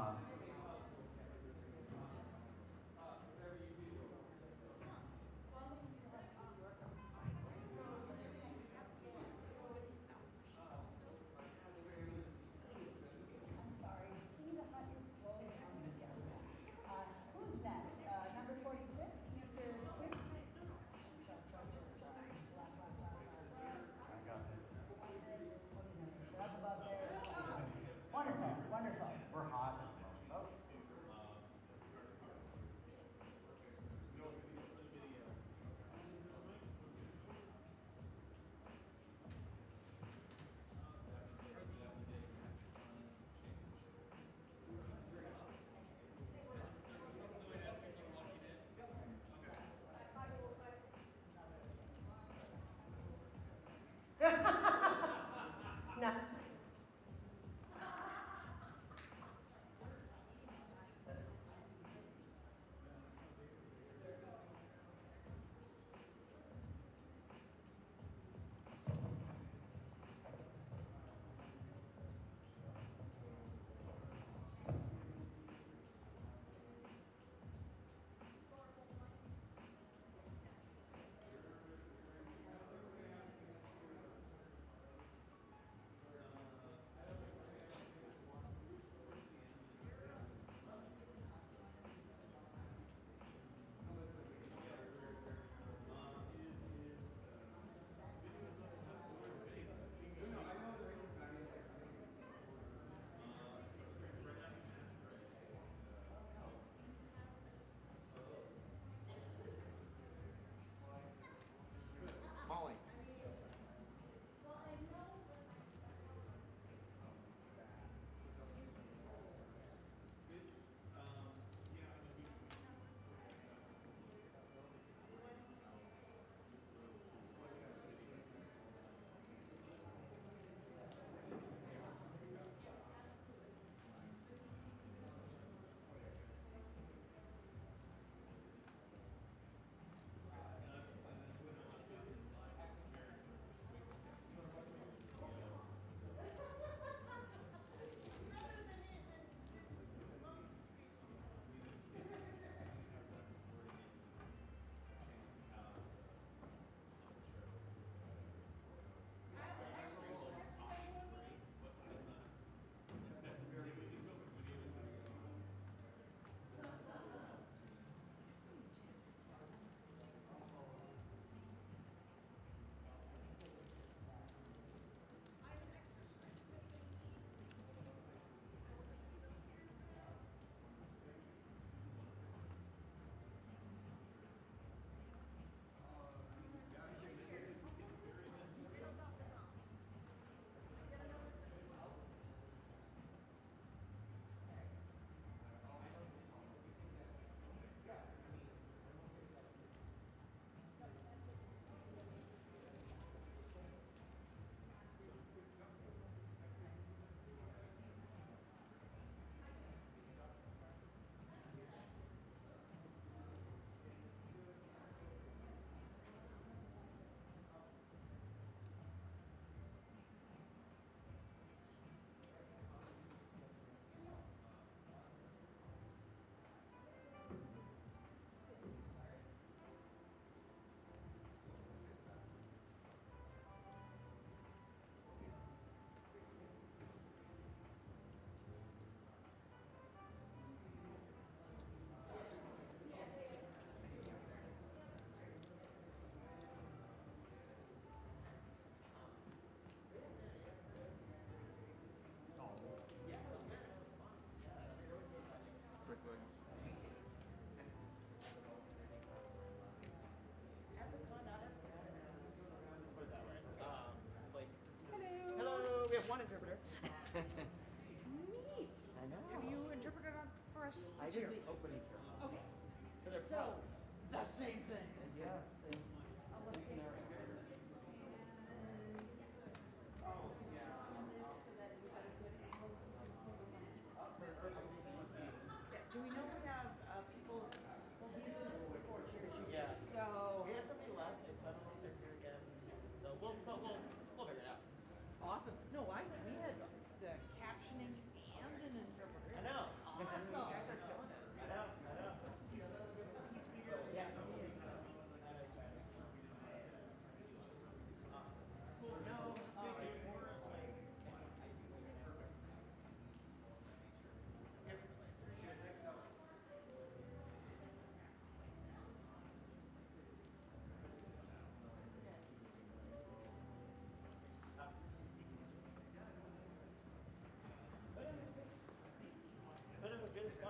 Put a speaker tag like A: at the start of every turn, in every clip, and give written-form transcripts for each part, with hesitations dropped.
A: up.
B: Who's next? Number 46, Mr. Quinn.
A: I got this.
B: Up above there. Wonderful, wonderful.
A: We're hot. Oh.
B: No.
C: Molly.
D: Hello, we have one interpreter.
B: Neat.
D: I know.
B: Have you interpreted on for us
D: I
B: this
D: did
B: year?
D: the opening ceremony.
B: Okay.
D: So they're
B: So,
D: probably
B: the same thing.
D: yeah, same.
B: I'll look at narrator. Oh, yeah. On this so that we got a good angle so we can see what's on the screen. Yeah, do we know we have people, well, these are the four chairs you
D: Yeah.
B: So.
D: We had somebody last night, so I don't know if they're here again. So we'll figure it out.
B: Awesome. No, we had the captioning and an interpreter.
D: I know.
B: Awesome.
D: I know, I know. Yeah, for me it's no, it's more of like I do whenever I but it was good. But it was good. It's fun.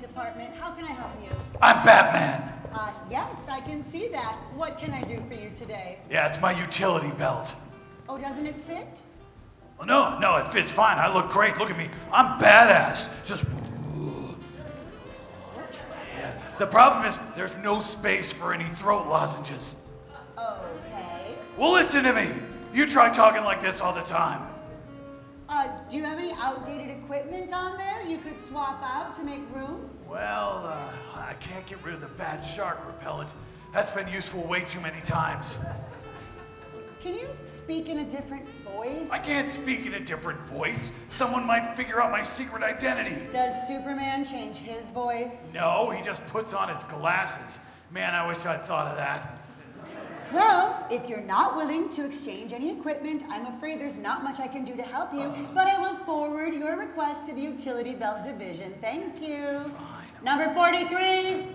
B: Department. How can I help you?
C: I'm Batman.
B: Yes, I can see that. What can I do for you today?
C: Yeah, it's my utility belt.
B: Oh, doesn't it fit?
C: Oh, no, it fits fine. I look great. Look at me. I'm badass. Just. Yeah. The problem is there's no space for any throat lozenges.
B: Okay.
C: Well, listen to me. You try talking like this all the time.
B: Do you have any outdated equipment on there you could swap out to make room?
C: Well, I can't get rid of the bad shark repellent. That's been useful way too many times.
B: Can you speak in a different voice?
C: I can't speak in a different voice. Someone might figure out my secret identity.
B: Does Superman change his voice?
C: No, he just puts on his glasses. Man, I wish I'd thought of that.
B: Well, if you're not willing to exchange any equipment, I'm afraid there's not much I can do to help you, but I will forward your request to the Utility Belt Division. Thank you.
C: Fine.
B: Number 43.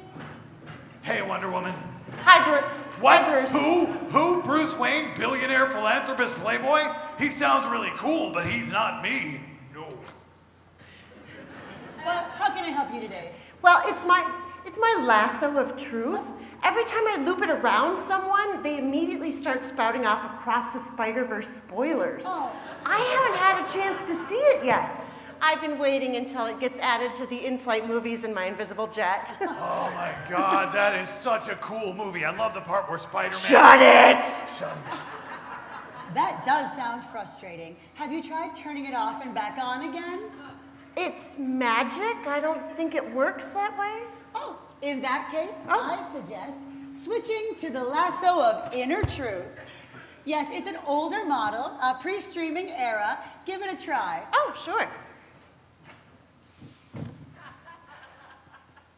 C: Hey, Wonder Woman.
B: Hi,
C: What?
B: Hi, Bruce.
C: Who? Bruce Wayne, billionaire, philanthropist, playboy? He sounds really cool, but he's not me. No.
B: Well, how can I help you today?
E: Well, it's my lasso of truth. Every time I loop it around someone, they immediately start spouting off Across the Spider-Verse spoilers.
B: Oh.
E: I haven't had a chance to see it yet. I've been waiting until it gets added to the in-flight movies in my invisible jet.
C: Oh my God, that is such a cool movie. I love the part where Spider-Man...
E: Shut it!
C: Shut it.
B: That does sound frustrating. Have you tried turning it off and back on again?
E: It's magic. I don't think it works that way.
B: Oh, in that case,
E: Oh.
B: I suggest switching to the lasso of inner truth. Yes, it's an older model, a pre-streaming era. Give it a try.
E: Oh, sure.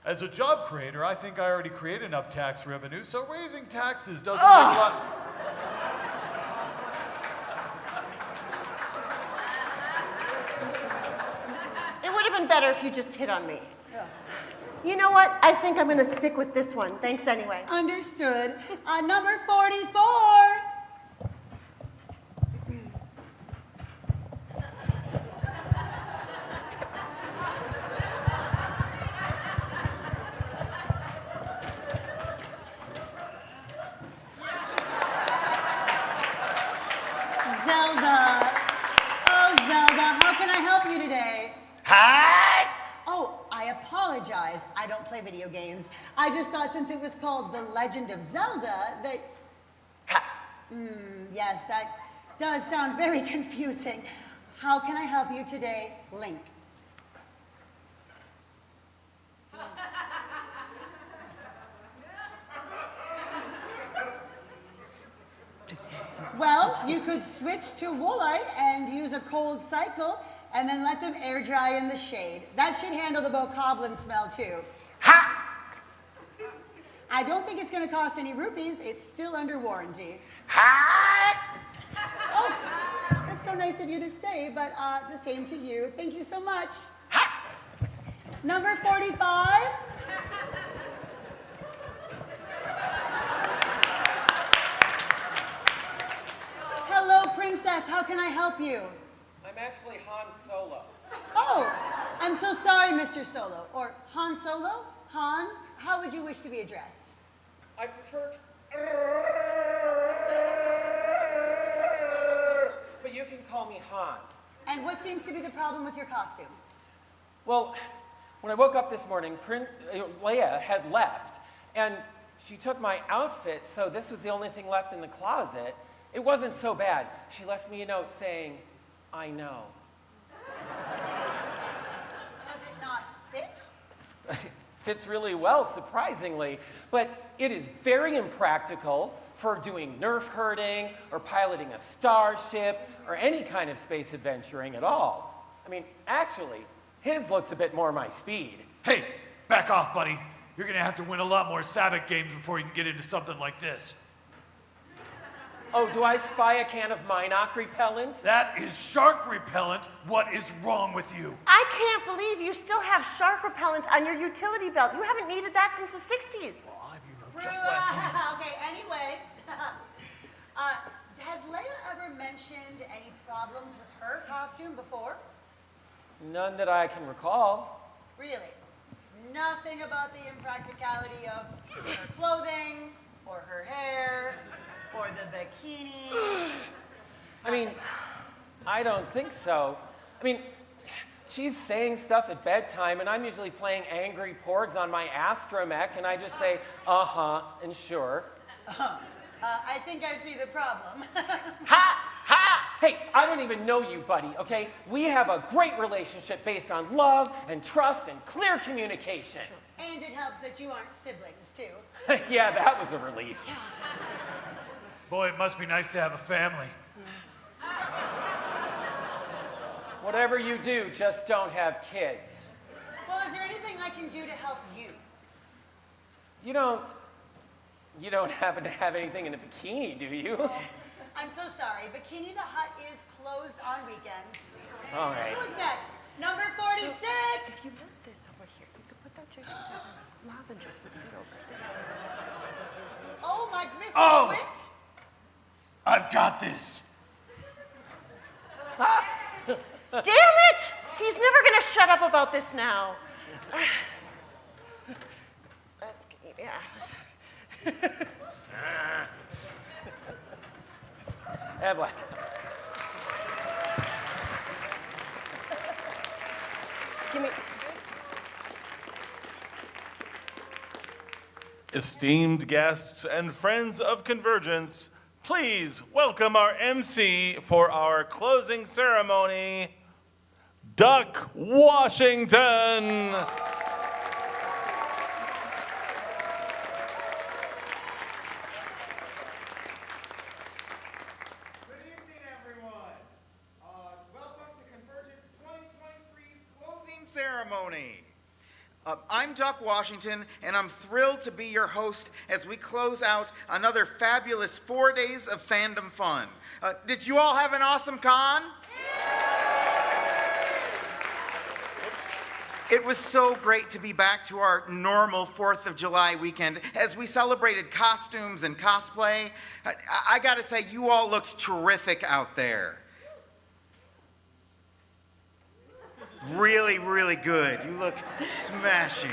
C: As a job creator, I think I already create enough tax revenue, so raising taxes doesn't make a lot...
E: been better if you just hit on me. You know what? I think I'm gonna stick with this one. Thanks anyway.
B: Understood. Number 44. Zelda. Oh, Zelda, how can I help you today?
C: Hi!
B: Oh, I apologize. I don't play video games. I just thought since it was called The Legend of Zelda that... yes, that does sound very confusing. How can I help you today, Link? Well, you could switch to woolite and use a cold cycle and then let them air dry in the shade. That should handle the bokoblin smell too.
C: Ha!
B: I don't think it's going to cost any rupees. It's still under warranty.
C: Ha!
B: Oh, that's so nice of you to say, but the same to you. Thank you so much.
C: Ha!
B: Number 45. Hello, princess. How can I help you?
F: I'm actually Han Solo.
B: Oh, I'm so sorry, Mr. Solo. Or Han Solo? Han? How would you wish to be addressed?
F: I prefer... But you can call me Han.
B: And what seems to be the problem with your costume?
F: Well, when I woke up this morning, Leia had left, and she took my outfit, so this was the only thing left in the closet. It wasn't so bad. She left me a note saying, I know.
B: Does it not fit?
F: Fits really well, surprisingly, but it is very impractical for doing nerf herding or piloting a starship or any kind of space adventuring at all. I mean, actually, his looks a bit more my speed.
C: Hey, back off, buddy. You're gonna have to win a lot more Sabbath games before you can get into something like this.
F: Oh, do I spy a can of Minoc repellent?
C: That is shark repellent. What is wrong with you?
E: I can't believe you still have shark repellent on your utility belt. You haven't needed that since the 60s.
C: Well, you know, just last week.
B: Okay, anyway. Has Leia ever mentioned any problems with her costume before?
F: None that I can recall.
B: Really? Nothing about the impracticality of her clothing, or her hair, or the bikini?
F: I mean, I don't think so. I mean, she's saying stuff at bedtime, and I'm usually playing Angry Porgs on my astromech, and I just say, uh-huh, and sure.
B: I think I see the problem.
F: Ha! Ha! Hey, I don't even know you, buddy, okay? We have a great relationship based on love and trust and clear communication.
B: And it helps that you aren't siblings, too.
F: Yeah, that was a relief.
C: Boy, it must be nice to have a family.
F: Whatever you do, just don't have kids.
B: Well, is there anything I can do to help you?
F: You don't happen to have anything in a bikini, do you?
B: Oh, I'm so sorry. Bikini the Hut is closed on weekends.
F: All right.
B: Who's next? Number 46.
E: If you want this over here, you could put that lozenges with it over there.
B: Oh, my Mr.
C: Oh.
B: Quint.
C: I've got this.
E: Damn it! He's never gonna shut up about this now. Yeah.
F: Evelyn.
E: Give me.
G: Esteemed guests and friends of CONvergence, please welcome our MC for our closing ceremony, Duck Washington.
H: Good evening, everyone. Welcome to CONvergence 2023's closing ceremony. I'm Duck Washington, and I'm thrilled to be your host as we close out another fabulous 4 days of fandom fun. Did you all have an awesome con? It was so great to be back to our normal 4th of July weekend as we celebrated costumes and cosplay. I gotta say, you all looked terrific out there. Really, really good. You look smashing.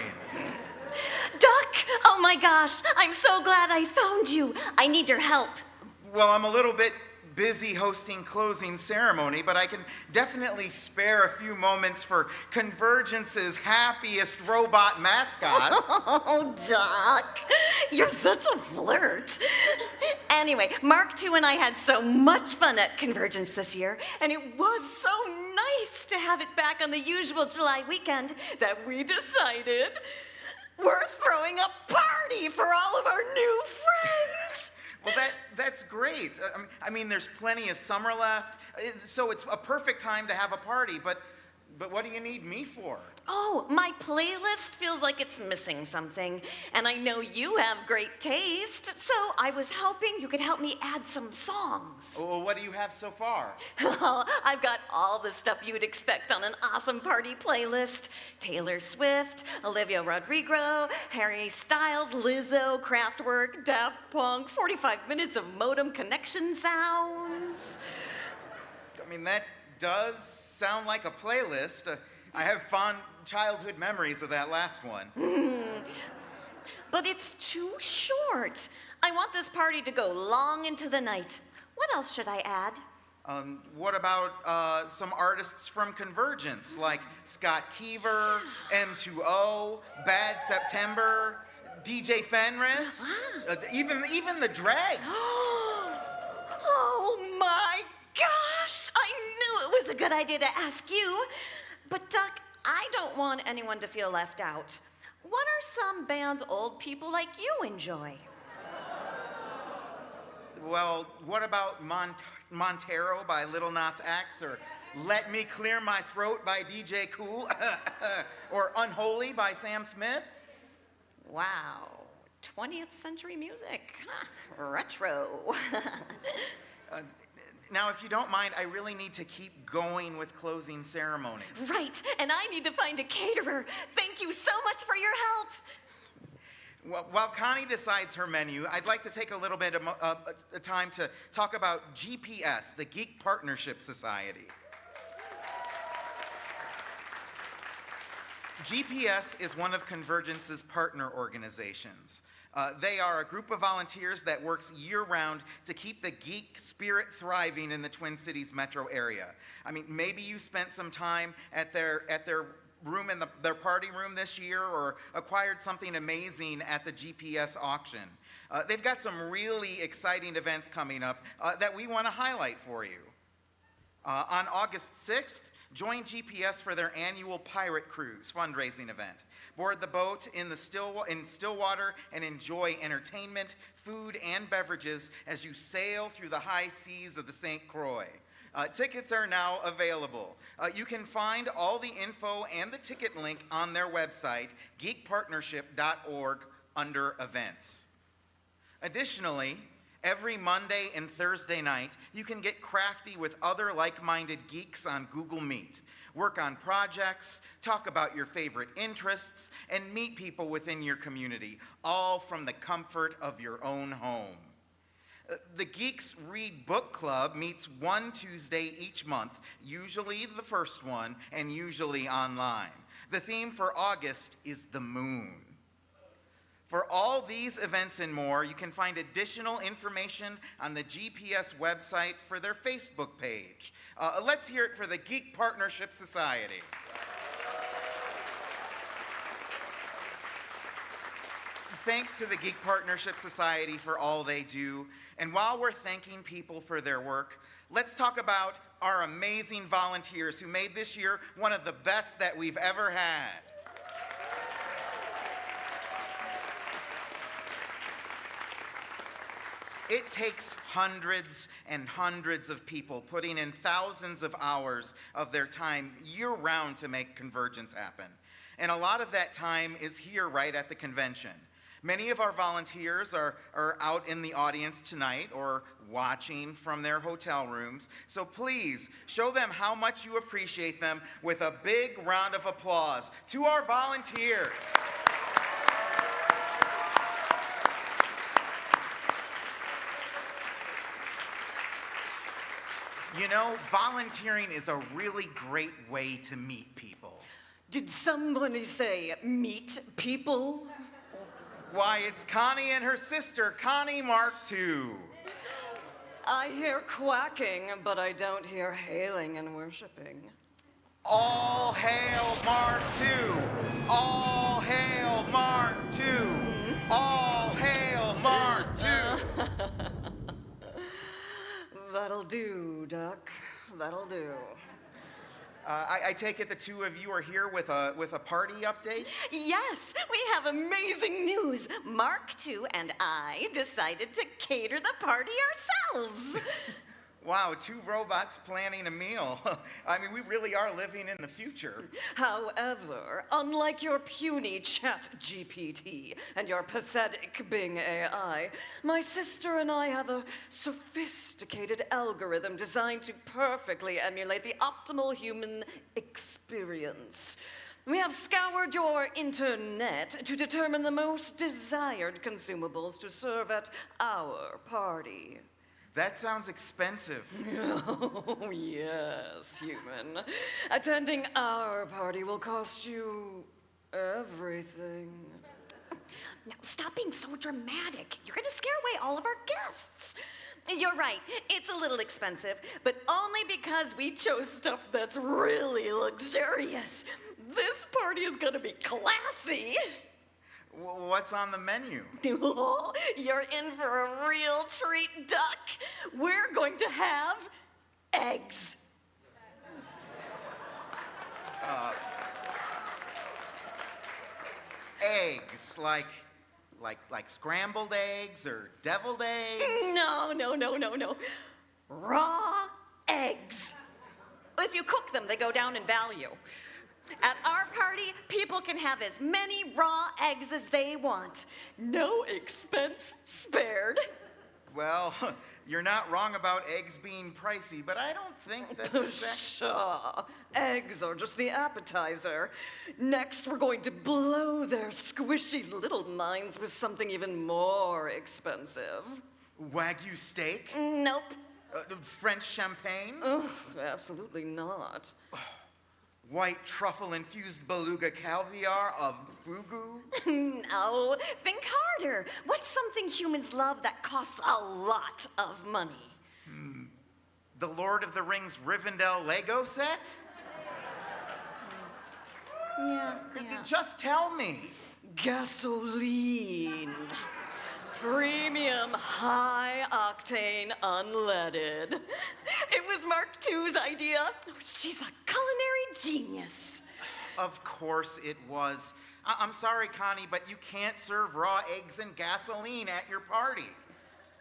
I: Duck! Oh my gosh, I'm so glad I found you. I need your help.
H: Well, I'm a little bit busy hosting closing ceremony, but I can definitely spare a few moments for CONvergence's happiest robot mascot.
I: Oh, Duck, you're such a flirt. Anyway, Mark II and I had so much fun at CONvergence this year, and it was so nice to have it back on the usual July weekend that we decided we're throwing a party for all of our new friends.
H: Well, that's great. I mean, there's plenty of summer left, so it's a perfect time to have a party, but what do you need me for?
I: Oh, my playlist feels like it's missing something, and I know you have great taste, so I was hoping you could help me add some songs.
H: Well, what do you have so far?
I: Oh, I've got all the stuff you would expect on an awesome party playlist. Taylor Swift, Olivia Rodrigo, Harry Styles, Lizzo, Kraftwerk, Daft Punk, 45 minutes of modem connection sounds.
H: I mean, that does sound like a playlist. I have fond childhood memories of that last one.
I: But it's too short. I want this party to go long into the night. What else should I add?
H: What about some artists from CONvergence, like Scott Keever, M2O, Bad September, DJ Fenris, even the Dregs.
I: Oh my gosh! I knew it was a good idea to ask you. But Duck, I don't want anyone to feel left out. What are some bands old people like you enjoy?
H: Well, what about Montero by Little Nas X, or Let Me Clear My Throat by DJ Cool, or Unholy by Sam Smith?
I: Wow, 20th century music. Huh. Retro.
H: Now, if you don't mind, I really need to keep going with closing ceremony.
I: Right, and I need to find a caterer. Thank you so much for your help.
H: Well, while Connie decides her menu, I'd like to take a little bit of time to talk about GPS, the Geek Partnership Society. GPS is one of CONvergence's partner organizations. They are a group of volunteers that works year-round to keep the geek spirit thriving in the Twin Cities metro area. I mean, maybe you spent some time at their room in their party room this year, or acquired something amazing at the GPS auction. They've got some really exciting events coming up that we want to highlight for you. On August 6th, join GPS for their annual Pirate Cruise fundraising event. Board the boat in Stillwater and enjoy entertainment, food, and beverages as you sail through the high seas of the St. Croix. Tickets are now available. You can find all the info and the ticket link on their website, geekpartnership.org, under events. Additionally, every Monday and Thursday night, you can get crafty with other like-minded geeks on Google Meet. Work on projects, talk about your favorite interests, and meet people within your community, all from the comfort of your own home. The Geeks Read Book Club meets one Tuesday each month, usually the first one, and usually online. The theme for August is the moon. For all these events and more, you can find additional information on the GPS website for their Facebook page. Let's hear it for the Geek Partnership Society. Thanks to the Geek Partnership Society for all they do. And while we're thanking people for their work, let's talk about our amazing volunteers who made this year one of the best that we've ever had. It takes hundreds and hundreds of people putting in thousands of hours of their time year-round to make CONvergence happen. And a lot of that time is here right at the convention. Many of our volunteers are out in the audience tonight or watching from their hotel rooms. So please show them how much you appreciate them with a big round of applause to our volunteers. You know, volunteering is a really great way to meet people.
I: Did somebody say meet people?
H: Why, it's Connie and her sister, Connie Mark II.
I: I hear quacking, but I don't hear hailing and worshiping.
H: All hail Mark II! All hail Mark II! All hail Mark II!
I: That'll do, Duck. That'll do.
H: I take it the two of you are here with a party update?
I: Yes, we have amazing news. Mark II and I decided to cater the party ourselves.
H: Wow, two robots planning a meal. I mean, we really are living in the future.
I: However, unlike your puny chat GPT and your pathetic Bing AI, my sister and I have a sophisticated algorithm designed to perfectly emulate the optimal human experience. We have scoured your internet to determine the most desired consumables to serve at our party.
H: That sounds expensive.
I: Oh, yes, human. Attending our party will cost you everything.
J: Now, stop being so dramatic. You're gonna scare away all of our guests.
I: You're right, it's a little expensive, but only because we chose stuff that's really luxurious. This party is gonna be classy.
H: What's on the menu?
I: Oh, you're in for a real treat, Duck. We're going to have eggs.
H: Eggs, like scrambled eggs or deviled eggs?
I: No. Raw eggs. If you cook them, they go down in value. At our party, people can have as many raw eggs as they want. No expense spared.
H: Well, you're not wrong about eggs being pricey, but I don't think that's exactly...
I: Pshaw. Eggs are just the appetizer. Next, we're going to blow their squishy little minds with something even more expensive.
H: Wagyu steak?
I: Nope.
H: French champagne?
I: Ugh, absolutely not.
H: White truffle-infused beluga caviar of fugu?
I: No. Think harder. What's something humans love that costs a lot of money?
H: The Lord of the Rings Rivendell Lego set?
I: Yeah.
H: Just tell me.
I: Gasoline. Premium, high-octane, unleaded. It was Mark II's idea. She's a culinary genius.
H: Of course it was. I'm sorry, Connie, but you can't serve raw eggs and gasoline at your party.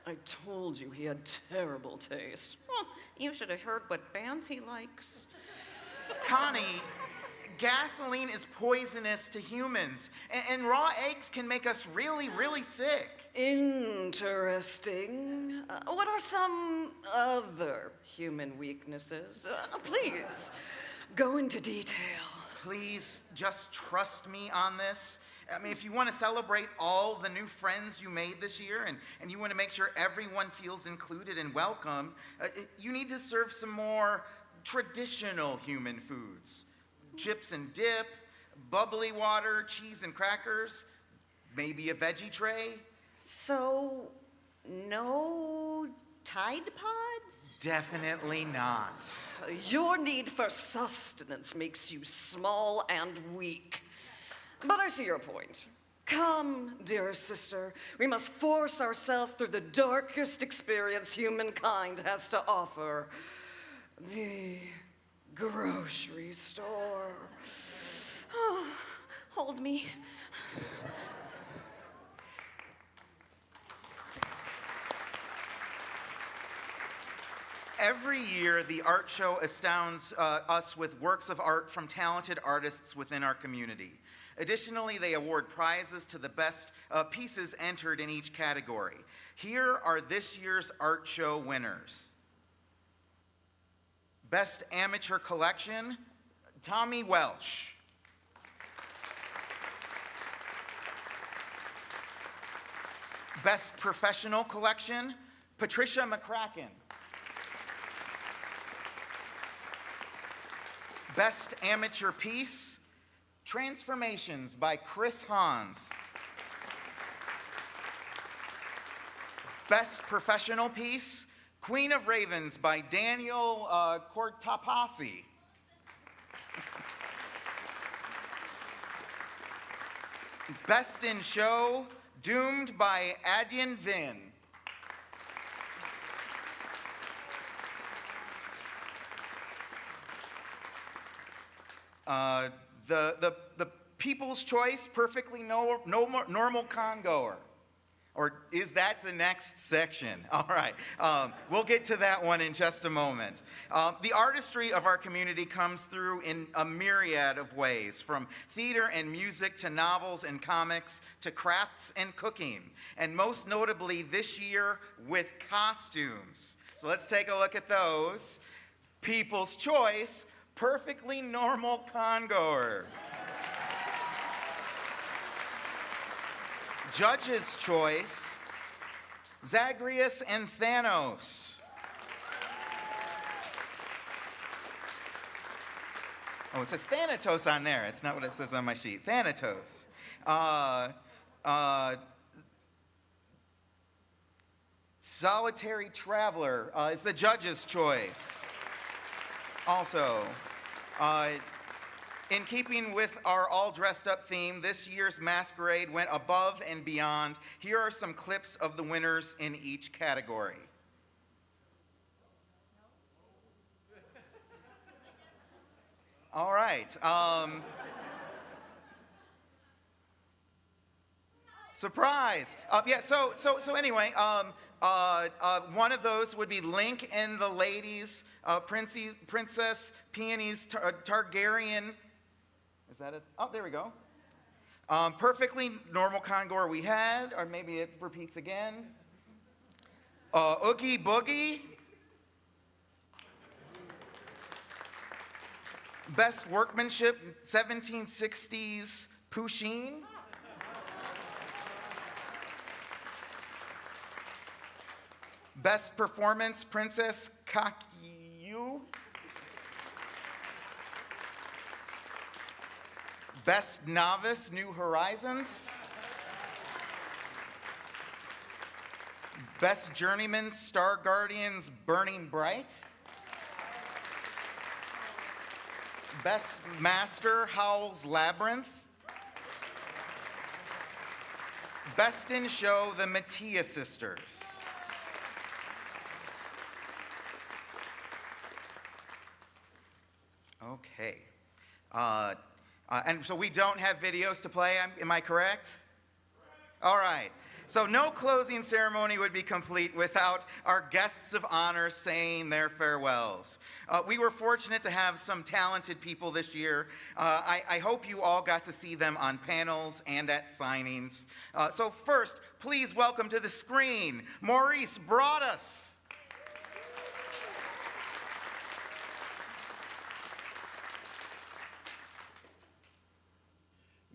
I: I told you he had terrible taste. Well, you should have heard what bands he likes.
H: Connie, gasoline is poisonous to humans, and raw eggs can make us really, really sick.
I: Interesting. What are some other human weaknesses? Please, go into detail.
H: Please, just trust me on this. I mean, if you want to celebrate all the new friends you made this year and you want to make sure everyone feels included and welcome, you need to serve some more traditional human foods. Chips and dip, bubbly water, cheese and crackers, maybe a veggie tray.
I: So, no Tide Pods?
H: Definitely not.
I: Your need for sustenance makes you small and weak. But I see your point. Come, dear sister, we must force ourselves through the darkest experience humankind has to offer. The grocery store. Oh, hold me.
H: Every year, the art show astounds us with works of art from talented artists within our community. Additionally, they award prizes to the best pieces entered in each category. Here are this year's art show winners. Best Amateur Collection, Tommy Welsh. Best Professional Collection, Patricia McCracken. Best Amateur Piece, Transformations by Chris Hans. Best Professional Piece, Queen of Ravens by Daniel Cortapasi. Best in Show, Doomed by Adyen Vin. The People's Choice, Perfectly Normal Congoer. Or is that the next section? All right, we'll get to that one in just a moment. The artistry of our community comes through in a myriad of ways, from theater and music to novels and comics to crafts and cooking, and most notably this year with costumes. So let's take a look at those. People's Choice, Perfectly Normal Congoer. Judge's Choice, Zagreus and Thanos. Oh, it says Thanatos on there. It's not what it says on my sheet. Thanatos. Solitary Traveler is the Judge's Choice. Also, in keeping with our all dressed up theme, this year's masquerade went above and beyond. Here are some clips of the winners in each category. All right. Surprise. Yeah, so anyway, one of those would be Link and the Ladies, Princess Peony's Targaryen. Is that it? Oh, there we go. Perfectly Normal Congoer we had, or maybe it repeats again. Oogie Boogie. Best Workmanship, 1760s Pusheen. Best Performance, Princess Kakyu. Best Novice, New Horizons. Best Journeyman, Star Guardians, Burning Bright. Best Master, Howl's Labyrinth. Best in Show, the Mattia Sisters. Okay. And so we don't have videos to play, am I correct? All right. So no closing ceremony would be complete without our guests of honor saying their farewells. We were fortunate to have some talented people this year. I hope you all got to see them on panels and at signings. So first, please welcome to the screen, Maurice Broadus.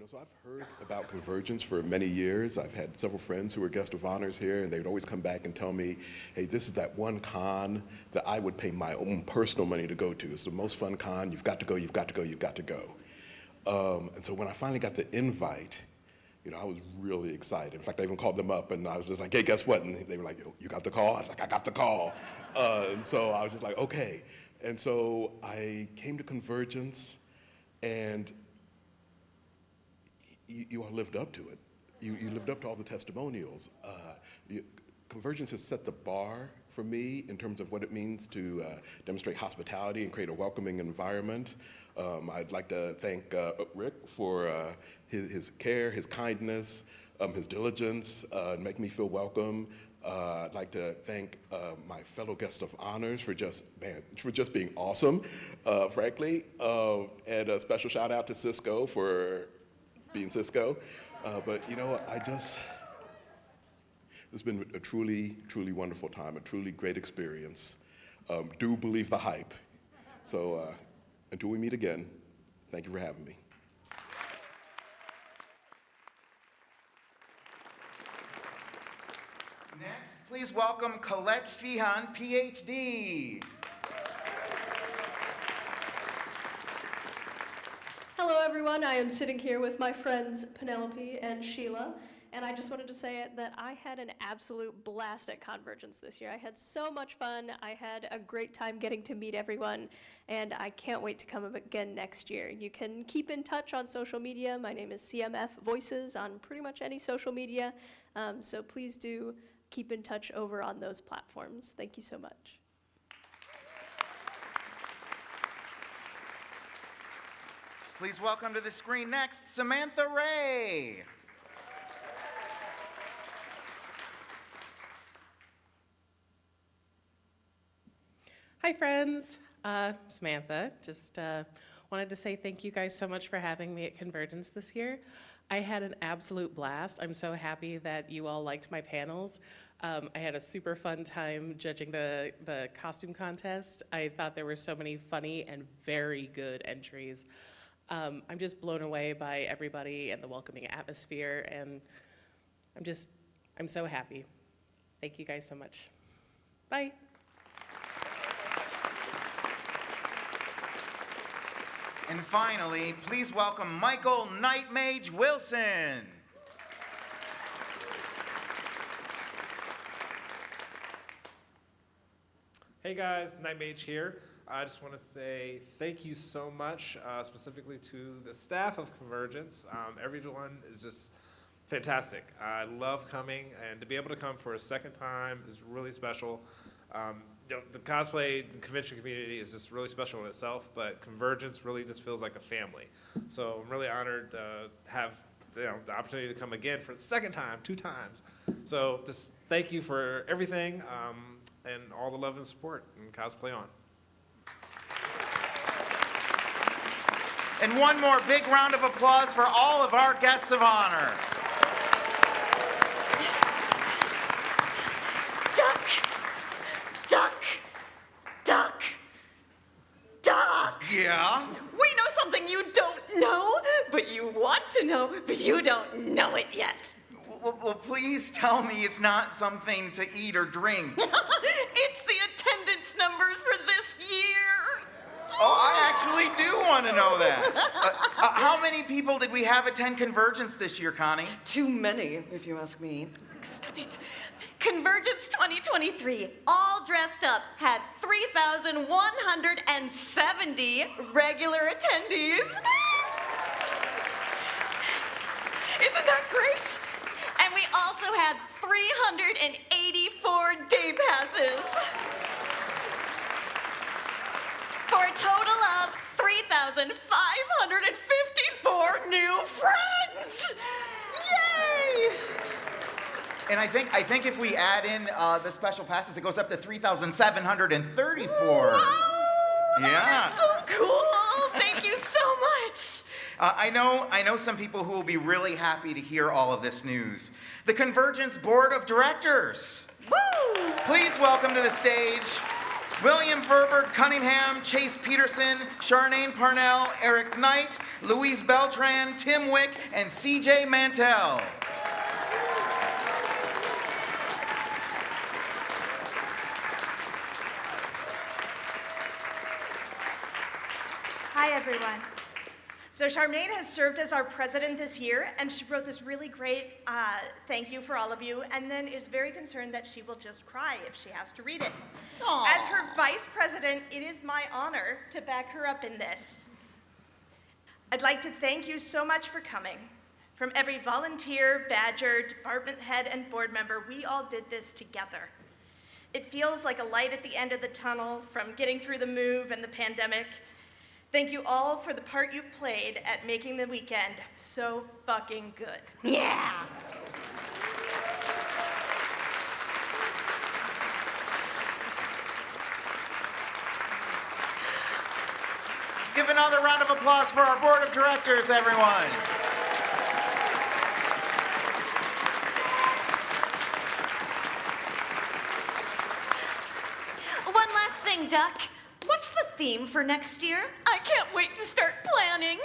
K: So I've heard about CONvergence for many years. I've had several friends who were guest of honors here, and they would always come back and tell me, hey, this is that one con that I would pay my own personal money to go to. It's the most fun con. You've got to go, you've got to go, you've got to go. And so when I finally got the invite, I was really excited. In fact, I even called them up, and I was just like, hey, guess what? And they were like, you got the call? I was like, I got the call. And so I was just like, okay. And so I came to CONvergence, and you all lived up to it. You lived up to all the testimonials. CONvergence has set the bar for me in terms of what it means to demonstrate hospitality and create a welcoming environment. I'd like to thank Rick for his care, his kindness, his diligence, make me feel welcome. I'd like to thank my fellow guest of honors for just being awesome, frankly. And a special shout out to Cisco for being Cisco. But you know what, it's been a truly, truly wonderful time, a truly great experience. Do believe the hype. So until we meet again, thank you for having me.
H: Next, please welcome Colette Feehan, PhD.
L: Hello everyone, I am sitting here with my friends Penelope and Sheila, and I just wanted to say that I had an absolute blast at CONvergence this year. I had so much fun, I had a great time getting to meet everyone, and I can't wait to come again next year. You can keep in touch on social media. My name is CMF Voices on pretty much any social media, so please do keep in touch over on those platforms. Thank you so much.
H: Please welcome to the screen next, Samantha Ray.
M: Hi friends, Samantha. Just wanted to say thank you guys so much for having me at CONvergence this year. I had an absolute blast. I'm so happy that you all liked my panels. I had a super fun time judging the costume contest. I thought there were so many funny and very good entries. I'm just blown away by everybody and the welcoming atmosphere, and I'm so happy. Thank you guys so much. Bye.
H: And finally, please welcome Michael Nightmage Wilson.
N: Hey guys, Nightmage here. I just want to say thank you so much, specifically to the staff of CONvergence. Everyone is just fantastic. I love coming, and to be able to come for a second time is really special. The cosplay and convention community is just really special in itself, but CONvergence really just feels like a family. So I'm really honored to have the opportunity to come again for the second time, 2 times. So just thank you for everything and all the love and support, and cosplay on.
H: And one more big round of applause for all of our guests of honor.
I: Duck! Duck! Duck! Duck!
H: Yeah?
I: We know something you don't know, but you want to know, but you don't know it yet.
H: Well, please tell me it's not something to eat or drink.
I: It's the attendance numbers for this year.
H: Oh, I actually do want to know that. How many people did we have attend CONvergence this year, Connie?
I: Too many, if you ask me. Stop it. CONvergence 2023, all dressed up, had 3,170 regular attendees. Isn't that great? And we also had 384 day passes. For a total of 3,554 new friends. Yay!
H: And I think if we add in the special passes, it goes up to 3,734.
I: Whoa,
H: Yeah.
I: That's so cool. Thank you so much.
H: I know some people who will be really happy to hear all of this news. The CONvergence Board of Directors.
I: Woo!
H: Please welcome to the stage William Verberg Cunningham, Chase Peterson, Charnaine Parnell, Eric Knight, Louise Beltran, Tim Wick, and CJ Mantell.
O: Hi, everyone. So Charmaine has served as our president this year, and she wrote this really great thank you for all of you, and then is very concerned that she will just cry if she has to read it.
I: Aww.
O: As her vice president, it is my honor to back her up in this. I'd like to thank you so much for coming. From every volunteer, badger, department head, and board member, we all did this together. It feels like a light at the end of the tunnel from getting through the move and the pandemic. Thank you all for the part you played at making the weekend so fucking good.
I: Yeah.
H: Let's give another round of applause for our board of directors, everyone.
I: Duck, what's the theme for next year? I can't wait to start planning.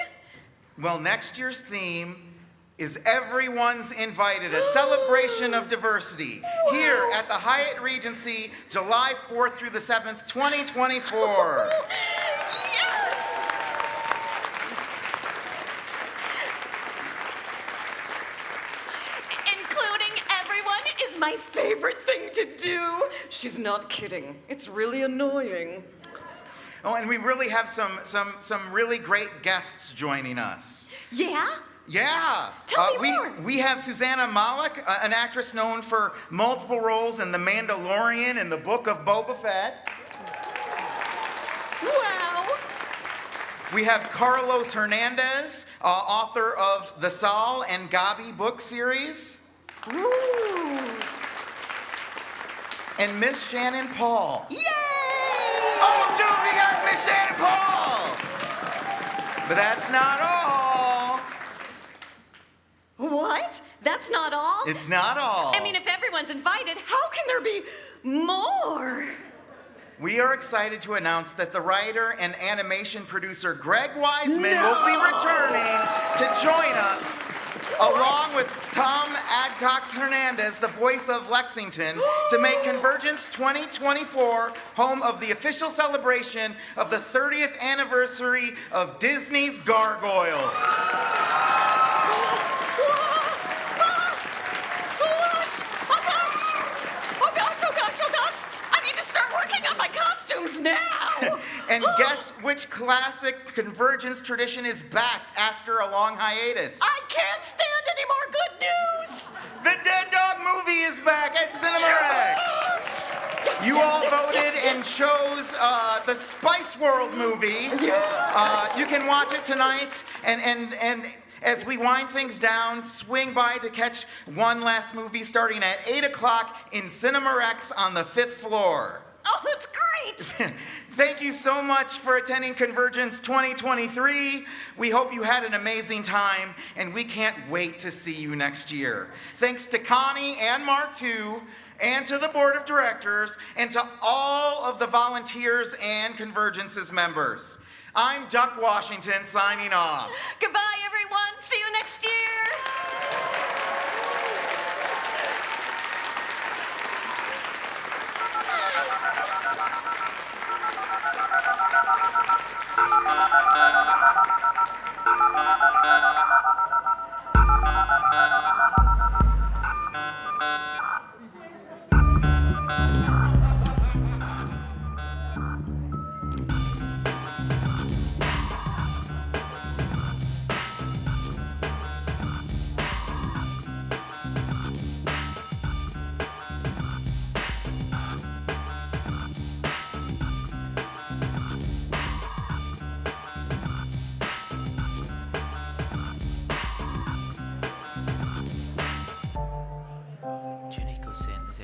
H: Well, next year's theme is Everyone's Invited, a celebration of diversity, here at the Hyatt Regency, July 4th through the 7th, 2024.
I: Including everyone is my favorite thing to do. She's not kidding. It's really annoying.
H: Oh, and we really have some really great guests joining us.
I: Yeah?
H: Yeah.
I: Tell me more.
H: We have Susanna Malik, an actress known for multiple roles in The Mandalorian and the Book of Boba Fett.
I: Wow.
H: We have Carlos Hernandez, author of the Saul and Gabi book series.
I: Ooh.
H: And Miss Shannon Paul.
I: Yay!
H: Oh, dude, we got Miss Shannon Paul! But that's not all.
I: What? That's not all?
H: It's not all.
I: I mean, if everyone's invited, how can there be more?
H: We are excited to announce that the writer and animation producer Greg Wiseman will be returning to join us, along with Tom Adcox Hernandez, the voice of Lexington, to make CONvergence 2024 home of the official celebration of the 30th anniversary of Disney's Gargoyles.
I: Oh gosh. I need to start working on my costumes now.
H: And guess which classic CONvergence tradition is back after a long hiatus?
I: I can't stand any more good news.
H: The Dead Dog movie is back at CinemaRex. You all voted and chose the Spice World movie.
I: Yes.
H: You can watch it tonight, and as we wind things down, swing by to catch one last movie starting at 8 o'clock in CinemaRex on the 5th floor.
I: Oh, that's great.
H: Thank you so much for attending CONvergence 2023. We hope you had an amazing time, and we can't wait to see you next year. Thanks to Connie and Mark, too, and to the board of directors, and to all of the volunteers and CONvergence's members. I'm Duck Washington, signing off.
I: Goodbye, everyone. See you next year.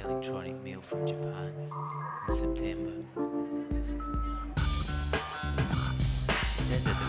P: Electronic mail from Japan in September. She said that the